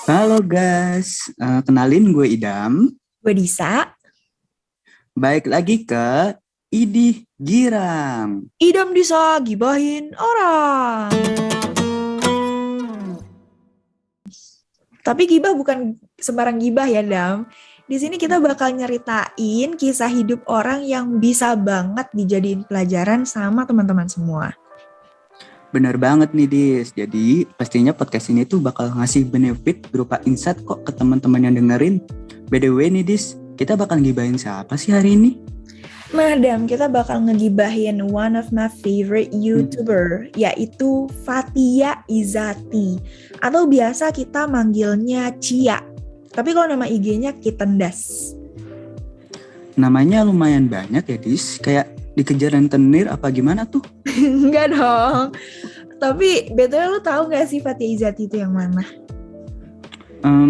Halo guys, kenalin gue Idam. Gue Disa, Baik lagi ke Idih Girang. idam bisa gibahin orang. Tapi gibah bukan sembarang gibah ya, Dam. Di sini kita bakal nyeritain kisah hidup orang yang bisa banget dijadiin pelajaran sama teman-teman semua. Bener banget nih Dis, jadi pastinya podcast ini tuh bakal ngasih benefit berupa insight kok ke teman-teman yang dengerin. By the way nih Dis, kita bakal gibahin siapa sih hari ini? Nah, Dam, kita bakal ngegibahin one of my favorite YouTuber, yaitu Fathia Izati. Atau biasa kita manggilnya Cia. Tapi kalau nama IG-nya Kitendas. Namanya lumayan banyak ya Dis, kayak dikejar rentenir apa gimana tuh? Enggak dong. Tapi BTW lu tahu gak sih Fathia Izati itu yang mana?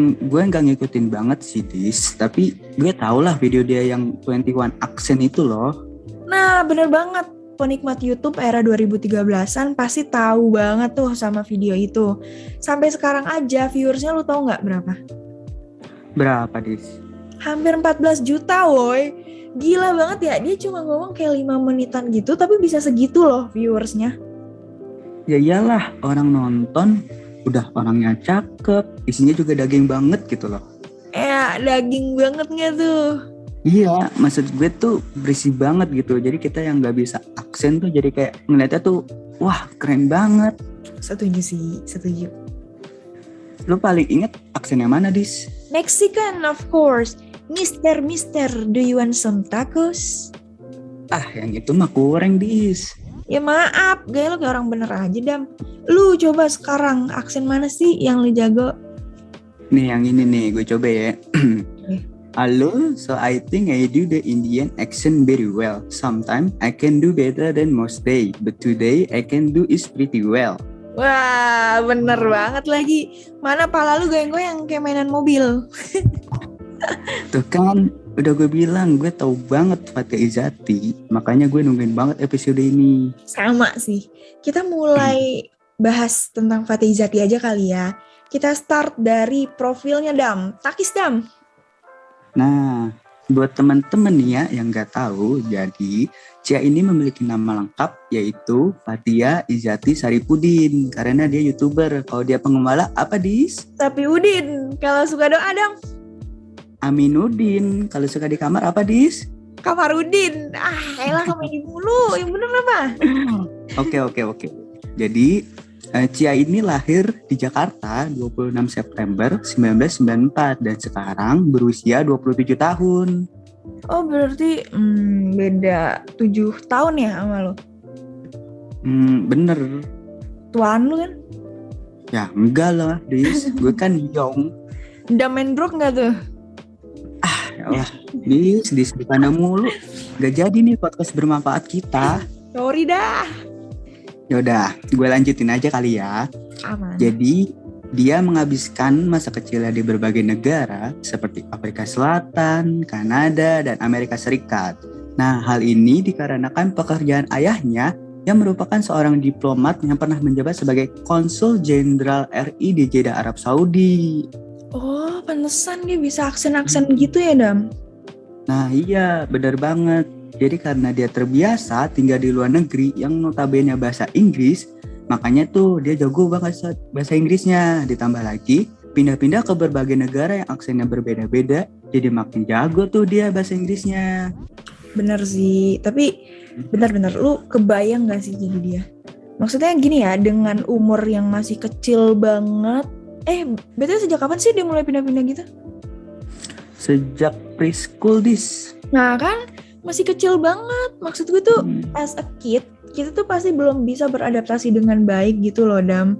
Gue nggak ngikutin banget sih Dis, tapi gue tau lah video dia yang 21 Accent itu loh. Nah, bener banget. Penikmat YouTube era 2013-an pasti tahu banget tuh sama video itu. Sampai sekarang aja viewersnya lu tahu nggak berapa? Berapa Dis? Hampir 14 juta woi. Gila banget ya, dia cuma ngomong kayak 5 menitan gitu tapi bisa segitu loh viewersnya. Ya iyalah, orang nonton udah orangnya cakep, isinya juga daging banget gitu loh. Daging banget gak tuh? Iya, maksud gue tuh berisi banget gitu. Jadi kita yang nggak bisa aksen tuh jadi kayak ngeliatnya tuh, wah keren banget. Setuju sih, setuju. Lu paling inget aksen yang mana Dis? Mexican of course. Mister, do you want some tacos? Ah yang itu mah kurang Dis. Ya maaf, gaya lu kayak orang bener aja, Dam. Lu coba sekarang, aksen mana sih yang lu jago? Nih yang ini nih, gue coba ya. Halo, so I think I do the Indian accent very well. Sometimes I can do better than most day, but today I can do is pretty well. Wah, bener banget lagi. Mana pala lu goyang-goyang kayak mainan mobil. Tuh kan, udah gue bilang gue tahu banget Fathia Izati, makanya gue nungguin banget episode ini. Sama sih. Kita mulai bahas tentang Fathia Izati aja kali ya. Kita start dari profilnya, Dam. Takis, Dam. Nah, buat teman-teman nih ya yang nggak tahu, jadi Cia ini memiliki nama lengkap yaitu Fathia Izati Saripudin karena dia YouTuber. Kalau dia pengembala apa Dis? Tapi Udin, kalau suka doa, Dam. Aminuddin. Kalau suka di kamar apa Dis? Kamarudin. Elah komedi mulu. Yang bener apa? Oke. Jadi Cia ini lahir di Jakarta 26 September 1994 dan sekarang berusia 27 tahun. Oh, berarti beda 7 tahun ya sama lo? Bener. Tuan lu kan? Ya enggak lah Dis, gue kan young. Udah main brok gak tuh? Wah, Dis di mana mulu. Gak jadi nih podcast bermanfaat kita. Sorry dah. Yaudah, gue lanjutin aja kali ya. Aman. Jadi, dia menghabiskan masa kecilnya di berbagai negara seperti Afrika Selatan, Kanada, dan Amerika Serikat. Nah, hal ini dikarenakan pekerjaan ayahnya yang merupakan seorang diplomat yang pernah menjabat sebagai Konsul Jenderal RI di Jeddah, Arab Saudi. Oh, pantesan dia bisa aksen-aksen gitu ya, Dam? Nah iya, benar banget. Jadi karena dia terbiasa tinggal di luar negeri yang notabene bahasa Inggris, makanya tuh dia jago banget bahasa Inggrisnya. Ditambah lagi, pindah-pindah ke berbagai negara yang aksennya berbeda-beda, jadi makin jago tuh dia bahasa Inggrisnya. Bener sih, tapi bener-bener lu kebayang gak sih jadi dia? Maksudnya gini ya, dengan umur yang masih kecil banget, betul sejak kapan sih dia mulai pindah-pindah gitu? Sejak preschool Dis. Nah kan, masih kecil banget. Maksud gue tuh, as a kid, kita tuh pasti belum bisa beradaptasi dengan baik gitu loh, Dam.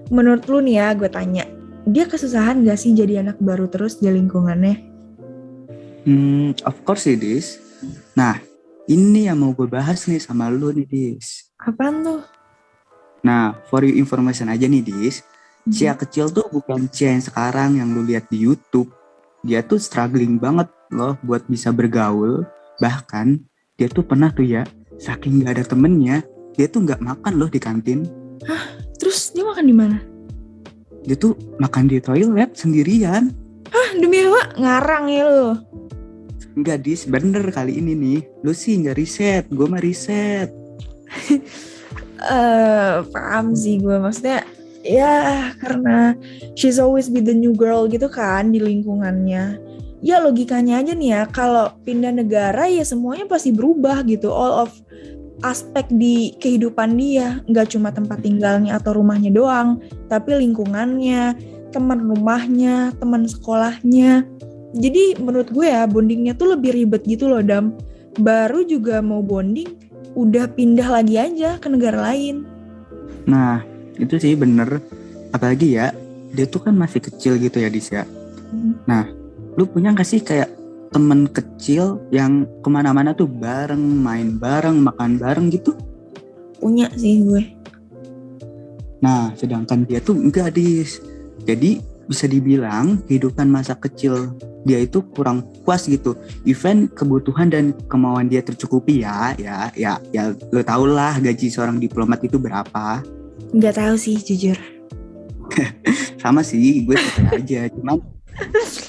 Menurut lu nih ya, gue tanya, dia kesusahan gak sih jadi anak baru terus di lingkungannya? Of course sih Dis. Nah, ini yang mau gue bahas nih sama lu nih Dis. Apaan tuh? Nah, for your information aja nih Dis, Cia kecil tuh bukan Cia yang sekarang yang lu lihat di YouTube. Dia tuh struggling banget loh buat bisa bergaul. Bahkan dia tuh pernah tuh ya, saking gak ada temennya, dia tuh gak makan loh di kantin. Hah? Terus dia makan di mana? dia tuh makan di toilet sendirian. Hah, demi apa? Ngarang ya lo. Enggak, Dis, bener kali ini nih. Lu sih nggak riset, gue mah riset. Paham sih gue, maksudnya ya karena she's always be the new girl gitu kan di lingkungannya. Ya logikanya aja nih ya, kalau pindah negara ya semuanya pasti berubah gitu. All of aspek di kehidupan dia, nggak cuma tempat tinggalnya atau rumahnya doang, tapi lingkungannya, teman rumahnya, teman sekolahnya. Jadi menurut gue ya bondingnya tuh lebih ribet gitu loh, Dam. Baru juga mau bonding, udah pindah lagi aja ke negara lain. Nah, itu sih bener. Apalagi ya, dia tuh kan masih kecil gitu ya, Dis ya. Nah, lu punya gak sih kayak temen kecil yang kemana-mana tuh bareng, main bareng, makan bareng gitu? Punya sih gue. Nah, sedangkan dia tuh enggak, Dis. Jadi bisa dibilang kehidupan masa kecil dia itu kurang puas gitu. Even kebutuhan dan kemauan dia tercukupi ya lo tau lah gaji seorang diplomat itu berapa. Nggak tahu sih jujur. Sama sih, gue suka aja. Cuman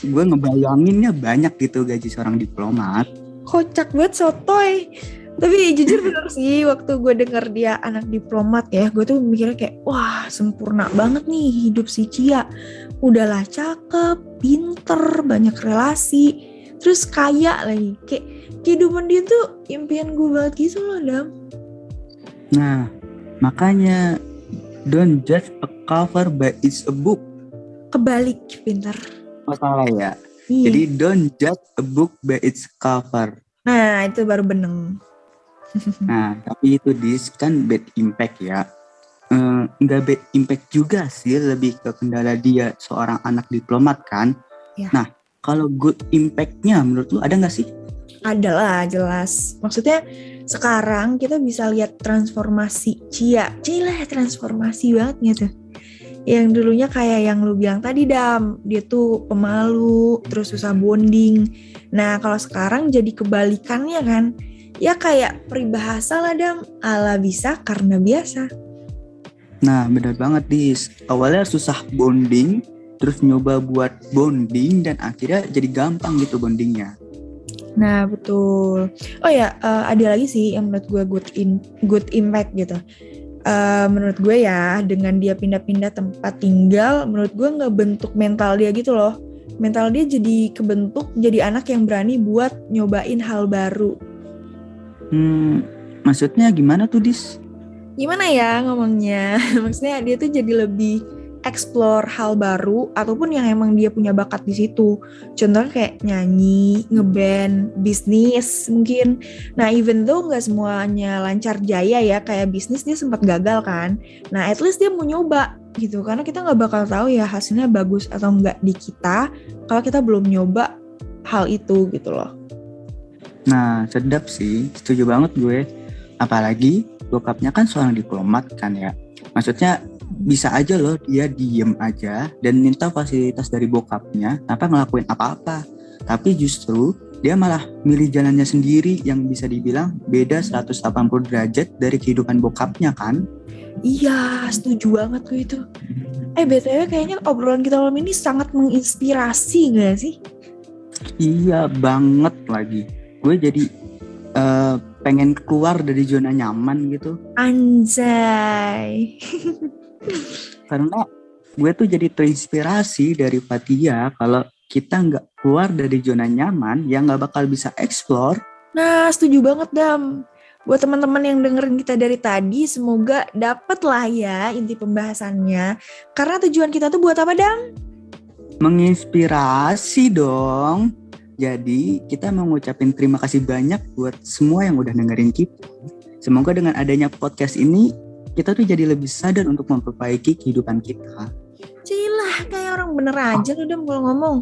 gue ngebayanginnya banyak gitu gaji seorang diplomat. Kocak banget, sotoy. Tapi jujur bener sih, waktu gue denger dia anak diplomat ya, gue tuh mikirnya kayak, wah sempurna banget nih hidup si Cia. Udahlah cakep, pinter, banyak relasi, terus kaya lagi. Kayak kehidupan dia tuh impian gue banget gitu loh, Dam. Nah, makanya don't judge a cover by its a book. Kebalik, pinter. Oh salah ya? Iya. Jadi don't judge a book by its cover. Nah, itu baru beneng. Nah, tapi itu Dis kan bad impact ya. Nggak bad impact juga sih, lebih ke kendala dia seorang anak diplomat kan. Ya. Nah, kalau good impact-nya menurut lu ada nggak sih? Ada lah, jelas. Maksudnya sekarang kita bisa lihat transformasi Cia. Cilah, transformasi banget gitu. Yang dulunya kayak yang lu bilang tadi, Dam. Dia tuh pemalu, terus susah bonding. Nah, kalau sekarang jadi kebalikannya kan. Ya kayak peribahasa lah, Dam. Ala bisa karena biasa. Nah, benar banget, Dis. Awalnya susah bonding, terus nyoba buat bonding, dan akhirnya jadi gampang gitu bondingnya. Nah, betul. Oh ya, ada lagi sih yang menurut gue good impact gitu. Menurut gue ya, dengan dia pindah-pindah tempat tinggal, menurut gue ngebentuk mental dia gitu loh. Mental dia jadi kebentuk, jadi anak yang berani buat nyobain hal baru. Maksudnya gimana tuh, Dis? Gimana ya ngomongnya? Maksudnya dia tuh jadi lebih explore hal baru ataupun yang emang dia punya bakat di situ. Contohnya kayak nyanyi, ngeband, bisnis mungkin. Nah, even though nggak semuanya lancar jaya ya, kayak bisnis dia sempat gagal kan. Nah, at least dia mau nyoba gitu, karena kita nggak bakal tahu ya hasilnya bagus atau nggak di kita kalau kita belum nyoba hal itu gitu loh. Nah, sedap sih, setuju banget gue. Apalagi bokapnya kan seorang diplomat kan ya. Maksudnya bisa aja loh dia diem aja dan minta fasilitas dari bokapnya tanpa ngelakuin apa-apa. Tapi justru dia malah milih jalannya sendiri yang bisa dibilang beda 180 derajat dari kehidupan bokapnya kan. Iya, setuju banget gue itu. BTW kayaknya obrolan kita malam ini sangat menginspirasi gak sih? Iya banget lagi. Gue jadi pengen keluar dari zona nyaman gitu. Anjay. Karena gue tuh jadi terinspirasi dari Fatia kalau kita nggak keluar dari zona nyaman ya nggak bakal bisa explore. Nah, setuju banget, Dam. Buat teman-teman yang dengerin kita dari tadi, semoga dapet lah ya inti pembahasannya. Karena tujuan kita tuh buat apa, Dam? Menginspirasi dong. Jadi kita mau ngucapin terima kasih banyak buat semua yang udah dengerin kita. Semoga dengan adanya podcast ini kita tuh jadi lebih sadar untuk memperbaiki kehidupan kita. Cilah, kayak orang bener aja lu Dam kalau ngomong.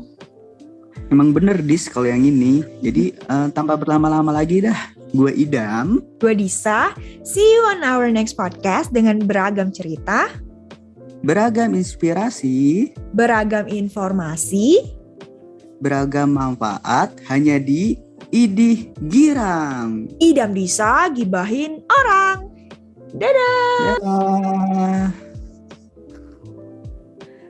Emang bener Dis kalau yang ini. Jadi tanpa berlama-lama lagi dah. Gue Idam. Gue Disa. See you on our next podcast dengan beragam cerita, beragam inspirasi, beragam informasi, beragam manfaat hanya di Idih Girang. Idam Disa gibahin orang. Dadah. Dadah.